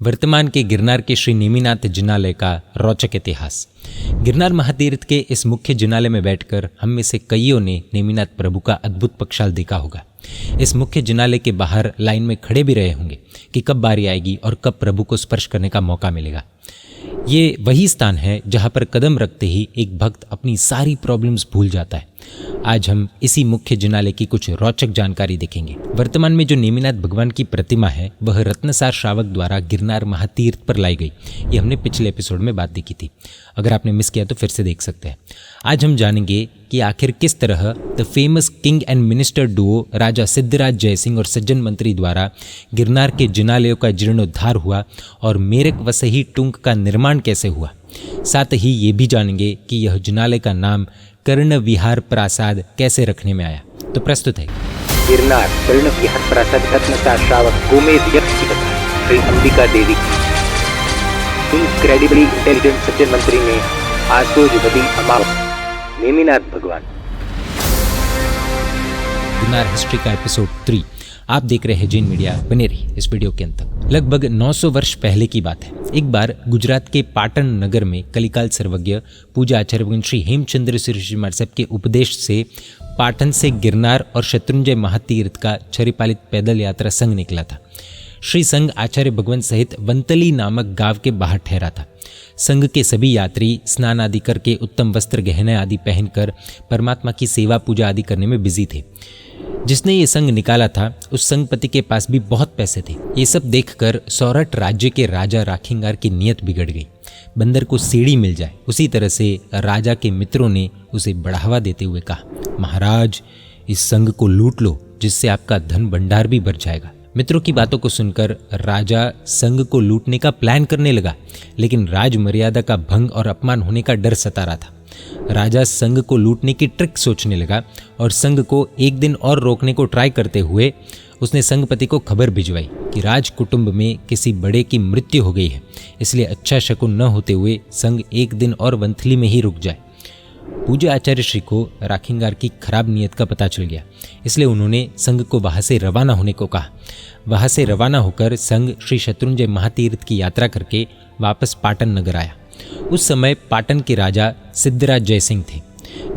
वर्तमान के गिरनार के श्री नेमिनाथ जिनालय का रोचक इतिहास। गिरनार महातीर्थ के इस मुख्य जिनालय में बैठकर हम में से कईयों ने नेमिनाथ प्रभु का अद्भुत पक्षाल देखा होगा। इस मुख्य जिनालय के बाहर लाइन में खड़े भी रहे होंगे कि कब बारी आएगी और कब प्रभु को स्पर्श करने का मौका मिलेगा। ये वही स्थान है जहाँ पर कदम रखते ही एक भक्त अपनी सारी प्रॉब्लम्स भूल जाता है। आज हम इसी मुख्य जिनालय की कुछ रोचक जानकारी देखेंगे। वर्तमान में जो नेमिनाथ भगवान की प्रतिमा है वह रत्नसार श्रावक द्वारा गिरनार महातीर्थ पर लाई गई। ये हमने पिछले एपिसोड में बात देखी थी। अगर आपने मिस किया तो फिर से देख सकते हैं। आज हम जानेंगे कि आखिर किस तरह the famous king and minister duo राजा सिद्धराज जयसिंह और सज्जन मंत्री द्वारा गिरनार के जिनालयों का जीर्णोद्धार हुआ और मेरक वसही टुंक का निर्माण कैसे हुआ। साथ ही ये भी जानेंगे कि यह जिनालय का नाम कर्ण विहार प्रासाद कैसे रखने में आया। तो प्रस्तुत है गिरनार कर्ण विहार प्रासाद रत्नसार श्रावक गोमेद यक्ष की कथा श्री अंबिका देवी की। इनक्रेडिबली इंटेलिजेंट सज्जन मंत्री ने आशोजवती अमावस नेमिनाथ भगवान। गिरनार हिस्ट्री का एपिसोड 3 आप देख रहे हैं जैन मीडिया। बने रही इस वीडियो के अंत तक। लगभग 900 वर्ष पहले की बात है। एक बार गुजरात के पाटन नगर में कलिकाल सर्वज्ञ पूजा आचार्य श्री हेमचंद्र ऋषि महाराज के उपदेश से पाटन से गिरनार और शत्रुंजय महातीर्थ का छरिपालित पैदल यात्रा संघ निकला था। श्री संघ आचार्य भगवंत सहित वंतली नामक गांव के बाहर ठहरा था। संघ के सभी यात्री स्नान आदि करके उत्तम वस्त्र गहने आदि पहनकर परमात्मा की सेवा पूजा आदि करने में बिजी थे। जिसने ये संघ निकाला था उस संघपति के पास भी बहुत पैसे थे। ये सब देखकर सौरठ राज्य के राजा राखिंगार की नीयत बिगड़ गई। बंदर को सीढ़ी मिल जाए उसी तरह से राजा के मित्रों ने उसे बढ़ावा देते हुए कहा, महाराज इस संघ को लूट लो जिससे आपका धन भंडार भी बढ़ जाएगा। मित्रों की बातों को सुनकर राजा संघ को लूटने का प्लान करने लगा, लेकिन राज मर्यादा का भंग और अपमान होने का डर सता रहा था। राजा संघ को लूटने की ट्रिक सोचने लगा और संघ को एक दिन और रोकने को ट्राई करते हुए उसने संघपति को खबर भिजवाई कि राज कुटुंब में किसी बड़े की मृत्यु हो गई है, इसलिए अच्छा शकुन न होते हुए संघ एक दिन और वंथली में ही रुक जाए। पूज्य आचार्य श्री को राखिंगार की खराब नीयत का पता चल गया, इसलिए उन्होंने संघ को वहां से रवाना होने को कहा। वहां से रवाना होकर संघ श्री शत्रुंजय महातीर्थ की यात्रा करके वापस पाटन नगर आया। उस समय पाटन के राजा सिद्धराज जयसिंह थे।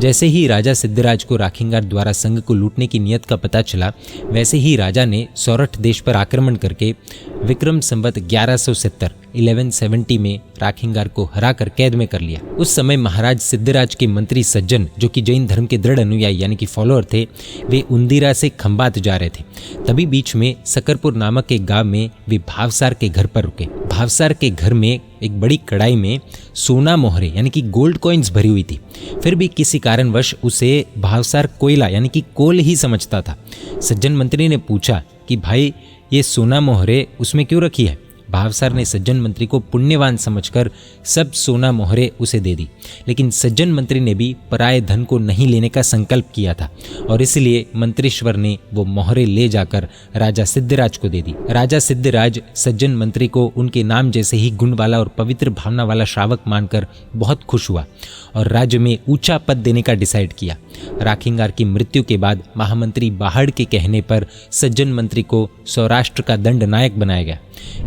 जैसे ही राजा सिद्धराज को राखिंगार द्वारा संघ को लूटने की नीयत का पता चला, वैसे ही राजा ने सौरठ देश पर आक्रमण करके विक्रम संवत 1170 में राखिंगार को हराकर कैद में कर लिया। उस समय महाराज सिद्धराज के मंत्री सज्जन, जो कि जैन धर्म के दृढ़ अनुयायी यानी कि फॉलोअर थे, वे उंदीरा से खंबात जा रहे थे। तभी बीच में सकरपुर नामक एक गांव में वे भावसार के घर पर रुके। भावसार के घर में एक बड़ी कढ़ाई में सोना मोहरे यानी कि गोल्ड कॉइन्स भरी हुई थी। फिर भी किसी कारणवश उसे भावसार कोयला यानी कि कोल ही समझता था। सज्जन मंत्री ने पूछा कि भाई ये सोना मोहरे उसमें क्यों रखी है। भावसार ने सज्जन मंत्री को पुण्यवान समझकर सब सोना मोहरे उसे दे दी, लेकिन सज्जन मंत्री ने भी पराये धन को नहीं लेने का संकल्प किया था और इसलिए मंत्रीश्वर ने वो मोहरे ले जाकर राजा सिद्धराज को दे दी। राजा सिद्धराज सज्जन मंत्री को उनके नाम जैसे ही गुण वाला और पवित्र भावना वाला श्रावक मानकर बहुत खुश हुआ और राज्य में ऊंचा पद देने का डिसाइड किया। राखिंगार की मृत्यु के बाद महामंत्री बाहड़ के कहने पर सज्जन मंत्री को सौराष्ट्र का दंड नायक बनाया गया।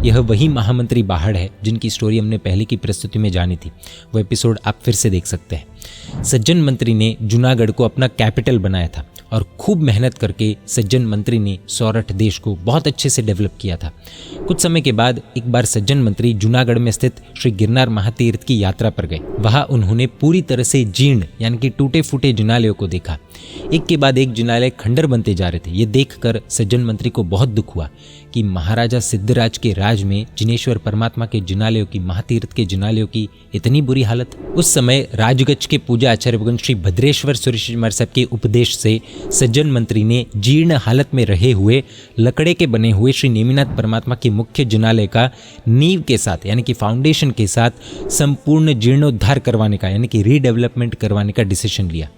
यह वही महामंत्री बाहड़ है जिनकी स्टोरी हमने पहले की प्रस्तुति में जानी थी। वो एपिसोड आप फिर से देख सकते हैं। सज्जन मंत्री ने जूनागढ़ को अपना कैपिटल बनाया था और खूब मेहनत करके सज्जन मंत्री ने सौरठ देश को बहुत अच्छे से डेवलप किया था। कुछ समय के बाद एक बार सज्जन मंत्री जूनागढ़ में स्थित श्री गिरनार महातीर्थ की यात्रा पर गए। वहां उन्होंने पूरी तरह से जीर्ण यानी कि टूटे फूटे जिनालयों को देखा। एक के बाद एक जिनालय खंडर बनते जा रहे थे। ये देखकर सज्जन मंत्री को बहुत दुख हुआ कि महाराजा सिद्धराज के राज में जिनेश्वर परमात्मा के जिनालयों की, महातीर्थ के जिनालयों की इतनी बुरी हालत। उस समय राजगच्छ के पूजा आचार्य भगवान श्री भद्रेश्वर सुरेश महाराज के उपदेश से सज्जन मंत्री ने जीर्ण हालत में रहे हुए लकड़े के बने हुए श्री नेमिनाथ परमात्मा के मुख्य जिनालय का नींव के साथ यानी कि फाउंडेशन के साथ संपूर्ण जीर्णोद्धार करवाने का यानी कि रीडेवलपमेंट करवाने का डिसीजन लिया।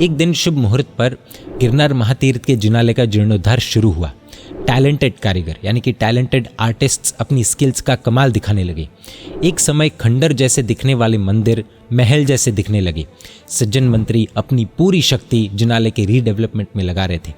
एक दिन शुभ मुहूर्त पर गिरनार महातीर्थ के जिनालय का जीर्णोद्धार शुरू हुआ। टैलेंटेड कारीगर यानी कि टैलेंटेड आर्टिस्ट्स अपनी स्किल्स का कमाल दिखाने लगे। एक समय खंडर जैसे दिखने वाले मंदिर महल जैसे दिखने लगे। सज्जन मंत्री अपनी पूरी शक्ति जिनालय के रीडेवलपमेंट में लगा रहे थे।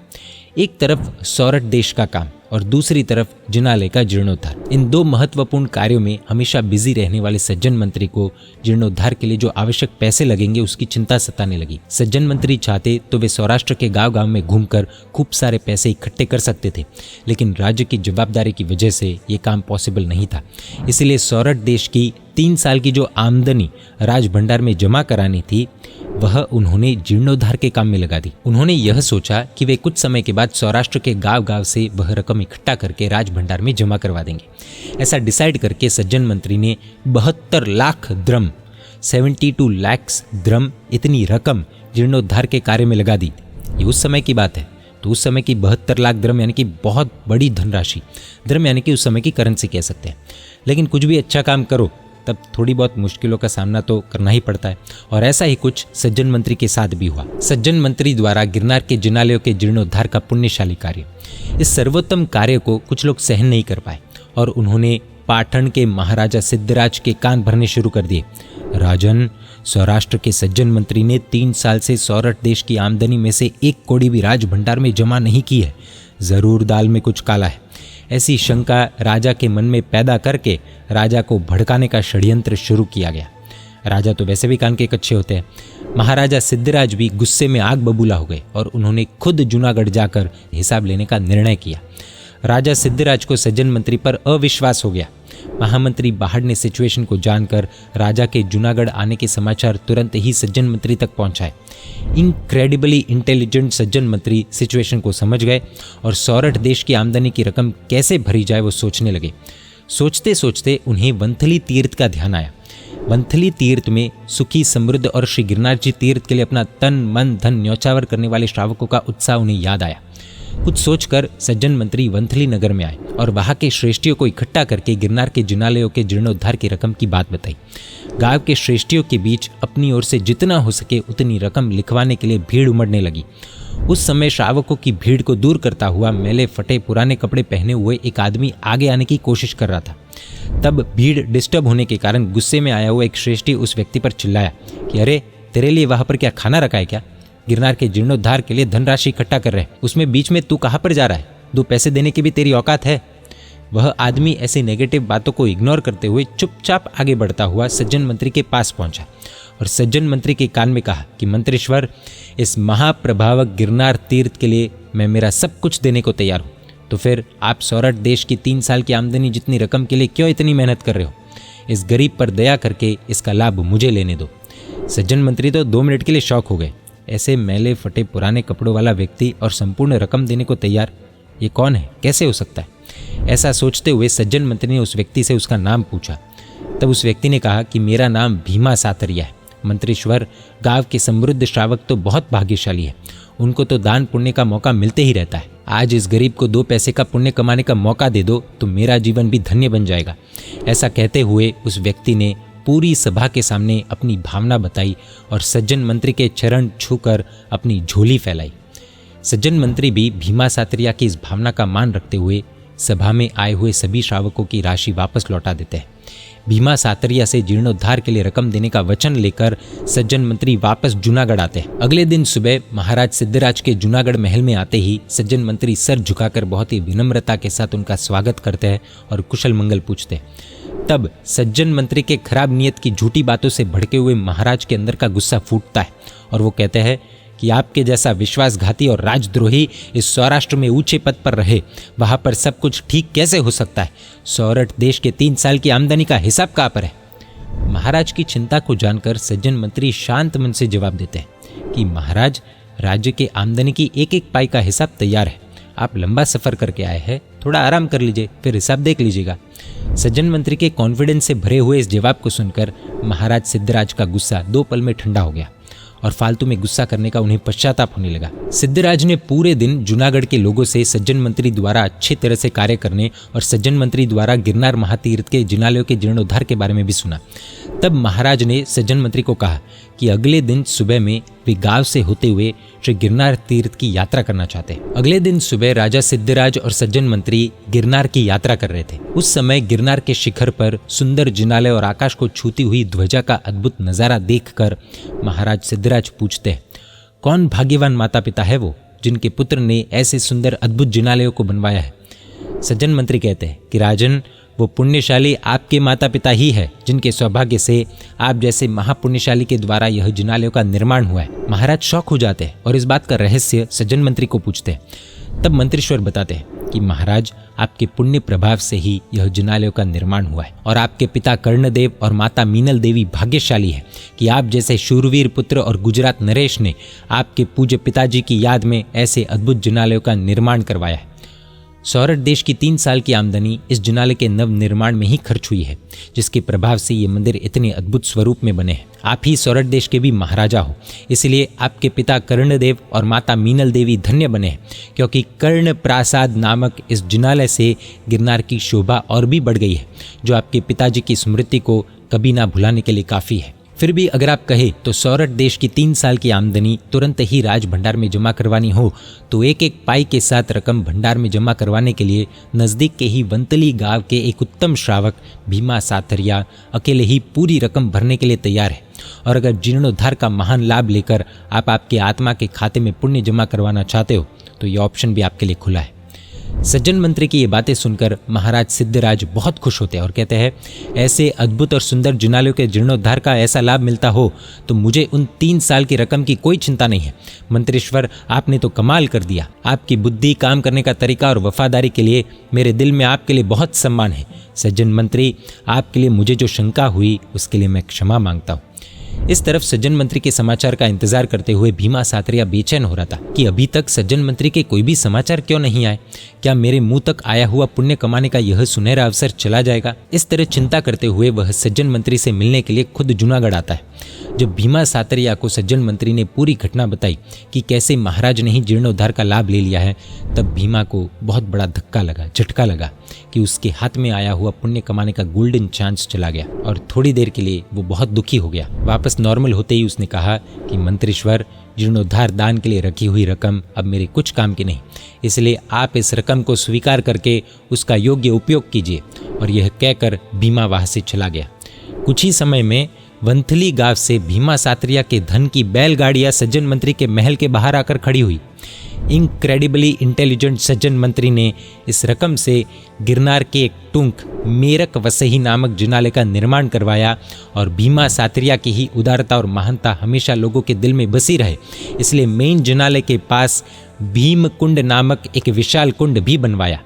एक तरफ सौरठ देश का काम और दूसरी तरफ जिनालय का जीर्णोद्धार। इन दो महत्वपूर्ण कार्यों में हमेशा बिजी रहने वाले सज्जन मंत्री को जीर्णोद्धार के लिए जो आवश्यक पैसे लगेंगे उसकी चिंता सताने लगी। सज्जन मंत्री चाहते तो वे सौराष्ट्र के गांव-गांव में घूमकर खूब सारे पैसे इकट्ठे कर सकते थे, लेकिन राज्य की जवाबदारी की वजह से ये काम पॉसिबल नहीं था। इसलिए सौराष्ट्र देश की 3 साल की जो आमदनी राज भंडार में जमा करानी थी वह उन्होंने जीर्णोद्धार के काम में लगा दी। उन्होंने यह सोचा कि वे कुछ समय के बाद सौराष्ट्र के गांव-गांव से वह रकम इकट्ठा करके राज भंडार में जमा करवा देंगे। ऐसा डिसाइड करके सज्जन मंत्री ने 72 लाख द्रम 72 lakhs द्रम इतनी रकम जीर्णोद्धार के कार्य में लगा दी। ये उस समय की बात है, तो उस समय की 72 लाख द्रम यानी कि बहुत बड़ी धनराशि। द्रम यानी कि उस समय की करेंसी कह सकते हैं। लेकिन कुछ भी अच्छा काम करो तब थोड़ी बहुत मुश्किलों का सामना तो करना ही पड़ता है, और ऐसा ही कुछ सज्जन मंत्री के साथ भी हुआ। सज्जन मंत्री द्वारा गिरनार के जिनालयों के जीर्णोद्धार का पुण्यशाली कार्य, इस सर्वोत्तम कार्य को कुछ लोग सहन नहीं कर पाए और उन्होंने पाटन के महाराजा सिद्धराज के कान भरने शुरू कर दिए। राजन, सौराष्ट्र के सज्जन मंत्री ने 3 साल से सौराष्ट्र देश की आमदनी में से 1 कौड़ी भी राज भंडार में जमा नहीं की है, जरूर दाल में कुछ काला है। ऐसी शंका राजा के मन में पैदा करके राजा को भड़काने का षड्यंत्र शुरू किया गया। राजा तो वैसे भी कान के कच्चे होते हैं। महाराजा सिद्धराज भी गुस्से में आग बबूला हो गए और उन्होंने खुद जूनागढ़ जाकर हिसाब लेने का निर्णय किया। राजा सिद्धराज को सज्जन मंत्री पर अविश्वास हो गया। महामंत्री बाहड़ ने सिचुएशन को जानकर राजा के जूनागढ़ आने के समाचार तुरंत ही सज्जन मंत्री तक पहुंचाए। इनक्रेडिबली इंटेलिजेंट सज्जन मंत्री सिचुएशन को समझ गए और सौराष्ट्र देश की आमदनी की रकम कैसे भरी जाए वो सोचने लगे। सोचते सोचते उन्हें वंथली तीर्थ का ध्यान आया। वंथली तीर्थ में सुखी, समृद्ध और श्री गिरनार जी तीर्थ के लिए अपना तन मन धन न्यौछावर करने वाले श्रावकों का उत्साह उन्हें याद आया। कुछ सोचकर सज्जन मंत्री वंथली नगर में आए और वहां के श्रेष्ठियों को इकट्ठा करके गिरनार के जिनालयों के जीर्णोद्धार की रकम की बात बताई। गांव के श्रेष्ठियों के बीच अपनी ओर से जितना हो सके उतनी रकम लिखवाने के लिए भीड़ उमड़ने लगी। उस समय श्रावकों की भीड़ को दूर करता हुआ मैले फटे पुराने कपड़े पहने हुए एक आदमी आगे आने की कोशिश कर रहा था। तब भीड़ डिस्टर्ब होने के कारण गुस्से में आया हुआ एक श्रेष्ठी उस व्यक्ति पर चिल्लाया कि अरे, तेरे लिए वहां पर क्या खाना रखा है क्या? गिरनार के जीर्णोद्धार के लिए धनराशि इकट्ठा कर रहे, उसमें बीच में तू कहाँ पर जा रहा है? 2 पैसे देने की भी तेरी औकात है? वह आदमी ऐसी नेगेटिव बातों को इग्नोर करते हुए चुपचाप आगे बढ़ता हुआ सज्जन मंत्री के पास पहुंचा और सज्जन मंत्री के कान में कहा कि मंत्रीश्वर, इस महाप्रभावक गिरनार तीर्थ के लिए मैं मेरा सब कुछ देने को तैयार हूँ। तो फिर आप सौराष्ट्र देश की 3 साल की आमदनी जितनी रकम के लिए क्यों इतनी मेहनत कर रहे हो? इस गरीब पर दया करके इसका लाभ मुझे लेने दो। सज्जन मंत्री तो 2 मिनट के लिए शॉक हो गए। ऐसे मैले फटे पुराने कपड़ों वाला व्यक्ति और संपूर्ण रकम देने को तैयार, ये कौन है? कैसे हो सकता है? ऐसा सोचते हुए सज्जन मंत्री ने उस व्यक्ति से उसका नाम पूछा। तब उस व्यक्ति ने कहा कि मेरा नाम भीमा सातरिया है। मंत्रीश्वर, गांव के समृद्ध श्रावक तो बहुत भाग्यशाली है, उनको तो दान पुण्य का मौका मिलते ही रहता है। आज इस गरीब को 2 पैसे का पुण्य कमाने का मौका दे दो तो मेरा जीवन भी धन्य बन जाएगा। ऐसा कहते हुए उस व्यक्ति ने पूरी सभा के सामने अपनी भावना बताई और सज्जन मंत्री के चरण छूकर अपनी झोली फैलाई। सज्जन मंत्री भी भीमा सातरिया की इस भावना का मान रखते हुए सभा में आए हुए सभी श्रावकों की राशि वापस लौटा देते हैं। भीमा सातरिया से जीर्णोद्धार के लिए रकम देने का वचन लेकर सज्जन मंत्री वापस जूनागढ़ आते हैं। अगले दिन सुबह महाराज सिद्धराज के जूनागढ़ महल में आते ही सज्जन मंत्री सर झुकाकर बहुत ही विनम्रता के साथ उनका स्वागत करते हैं और कुशल मंगल पूछते हैं। तब सज्जन मंत्री के खराब नियत की झूठी बातों से भड़के हुए महाराज के अंदर का गुस्सा फूटता है और वो कहते हैं कि आपके जैसा विश्वासघाती और राजद्रोही इस सौराष्ट्र में ऊंचे पद पर रहे, वहां पर सब कुछ ठीक कैसे हो सकता है? सौराष्ट्र देश के 3 साल की आमदनी का हिसाब कहाँ पर है? महाराज की चिंता को जानकर सज्जन मंत्री शांत मन से जवाब देते हैं कि महाराज, राज्य के आमदनी की एक एक पाई का हिसाब तैयार है। आप लंबा सफर करके आए हैं, थोड़ा आराम कर लीजिए, फिर हिसाब देख लीजिएगा। सज्जन मंत्री के कॉन्फिडेंस से भरे हुए इस जवाब को सुनकर महाराज सिद्धराज का गुस्सा 2 पल में ठंडा हो गया और फालतू में गुस्सा करने का उन्हें पश्चाताप होने लगा। सिद्धराज ने पूरे दिन जूनागढ़ के लोगों से सज्जन मंत्री द्वारा अच्छी तरह से कार्य करने और सज्जन मंत्री द्वारा गिरनार महातीर्थ के जिनालयों के जीर्णोद्धार के बारे में भी सुना। तब महाराज ने सज्जन मंत्री को कहा कि अगले दिन सुबह में वे गांव से होते हुए श्री गिरनार तीर्थ की यात्रा करना चाहते हैं। अगले दिन सुबह राजा सिद्धराज और सज्जन मंत्री गिरनार की यात्रा कर रहे थे। उस समय गिरनार के शिखर पर सुंदर जिनालय और आकाश को छूती हुई ध्वजा का अद्भुत नजारा देखकर महाराज सिद्धराज पूछते हैं, कौन भाग्यवान माता पिता है वो जिनके पुत्र ने ऐसे सुंदर अद्भुत जिनालयों को बनवाया है? सज्जन मंत्री कहते हैं कि राजन, वो पुण्यशाली आपके माता पिता ही है जिनके सौभाग्य से आप जैसे महापुण्यशाली के द्वारा यह जिनालयों का निर्माण हुआ है। महाराज शौक हो जाते हैं और इस बात का रहस्य सज्जन मंत्री को पूछते हैं। तब मंत्रीश्वर बताते हैं कि महाराज, आपके पुण्य प्रभाव से ही यह जिनालयों का निर्माण हुआ है और आपके पिता कर्णदेव और माता मीनल देवी भाग्यशाली है कि आप जैसे शूरवीर पुत्र और गुजरात नरेश ने आपके पूज्य पिताजी की याद में ऐसे अद्भुत जिनालयों का निर्माण करवाया है। सौरठ देश की 3 साल की आमदनी इस जिनालय के नव निर्माण में ही खर्च हुई है, जिसके प्रभाव से ये मंदिर इतने अद्भुत स्वरूप में बने हैं। आप ही सौरठ देश के भी महाराजा हो, इसलिए आपके पिता कर्णदेव और माता मीनल देवी धन्य बने हैं, क्योंकि कर्ण प्रासाद नामक इस जिनालय से गिरनार की शोभा और भी बढ़ गई है, जो आपके पिताजी की स्मृति को कभी ना भुलाने के लिए काफ़ी है। फिर भी अगर आप कहें तो सौरठ देश की 3 साल की आमदनी तुरंत ही राज भंडार में जमा करवानी हो तो एक एक पाई के साथ रकम भंडार में जमा करवाने के लिए नज़दीक के ही वंतली गांव के एक उत्तम श्रावक भीमा साथरिया अकेले ही पूरी रकम भरने के लिए तैयार है। और अगर जीर्णोद्धार का महान लाभ लेकर आप आपके आत्मा के खाते में पुण्य जमा करवाना चाहते हो तो ये ऑप्शन भी आपके लिए खुला है। सज्जन मंत्री की ये बातें सुनकर महाराज सिद्धराज बहुत खुश होते हैं और कहते हैं, ऐसे अद्भुत और सुंदर जिनालयों के जीर्णोद्धार का ऐसा लाभ मिलता हो तो मुझे उन 3 साल की रकम की कोई चिंता नहीं है। मंत्रीश्वर, आपने तो कमाल कर दिया। आपकी बुद्धि, काम करने का तरीका और वफादारी के लिए मेरे दिल में आपके लिए बहुत सम्मान है। सज्जन मंत्री, आपके लिए मुझे जो शंका हुई उसके लिए मैं क्षमा मांगता हूँ। इस तरफ सज्जन मंत्री के समाचार का इंतजार करते हुए भीमा साथरिया बेचैन हो रहा था कि अभी तक सज्जन मंत्री के कोई भी समाचार क्यों नहीं आए। क्या मेरे मुंह तक आया हुआ पुण्य कमाने का यह सुनहरा अवसर चला जाएगा? इस तरह चिंता करते हुए वह सज्जन मंत्री से मिलने के लिए खुद जूनागढ़ आता है। जब भीमा साथरिया को सज्जन मंत्री ने पूरी घटना बताई कि कैसे महाराज ने ही जीर्णोद्धार का लाभ ले लिया है, तब भीमा को बहुत बड़ा धक्का लगा, झटका लगा कि उसके हाथ में आया हुआ पुण्य कमाने का गोल्डन चांस चला गया और थोड़ी देर के लिए वो बहुत दुखी हो गया। वापस नॉर्मल होते ही उसने कहा कि मंत्रीश्वर, जीर्णोद्धार दान के लिए रखी हुई रकम अब मेरे कुछ काम की नहीं, इसलिए आप इस रकम को स्वीकार करके उसका योग्य उपयोग कीजिए। और यह कहकर भीमा वहां से चला गया। कुछ ही समय में वंथली गांव से भीमा साथरिया के धन की बैलगाड़ियां सज्जन मंत्री के महल के बाहर आकर खड़ी हुई। इनक्रेडिबली इंटेलिजेंट सज्जन मंत्री ने इस रकम से गिरनार के एक टुंक मेरक वसही नामक जिनालय का निर्माण करवाया और भीमा साथरिया की ही उदारता और महानता हमेशा लोगों के दिल में बसी रहे, इसलिए मेन जिनालय के पास भीम कुंड नामक एक विशाल कुंड भी बनवाया।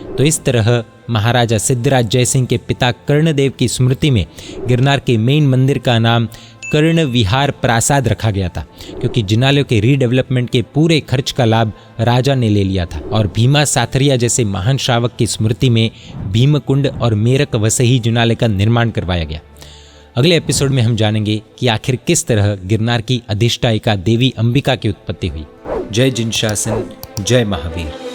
तो इस तरह महाराजा सिद्धराज जयसिंह के पिता कर्णदेव की स्मृति में गिरनार के मेन मंदिर का नाम कर्ण विहार प्रासाद रखा गया था, क्योंकि जिनालयों के रीडेवलपमेंट के पूरे खर्च का लाभ राजा ने ले लिया था और भीमा साथरिया जैसे महान श्रावक की स्मृति में भीमकुंड और मेरक वसही जिनालय का निर्माण करवाया गया। अगले एपिसोड में हम जानेंगे कि आखिर किस तरह गिरनार की अधिष्ठायिका देवी अंबिका की उत्पत्ति हुई। जय जिन शासन, जय महावीर।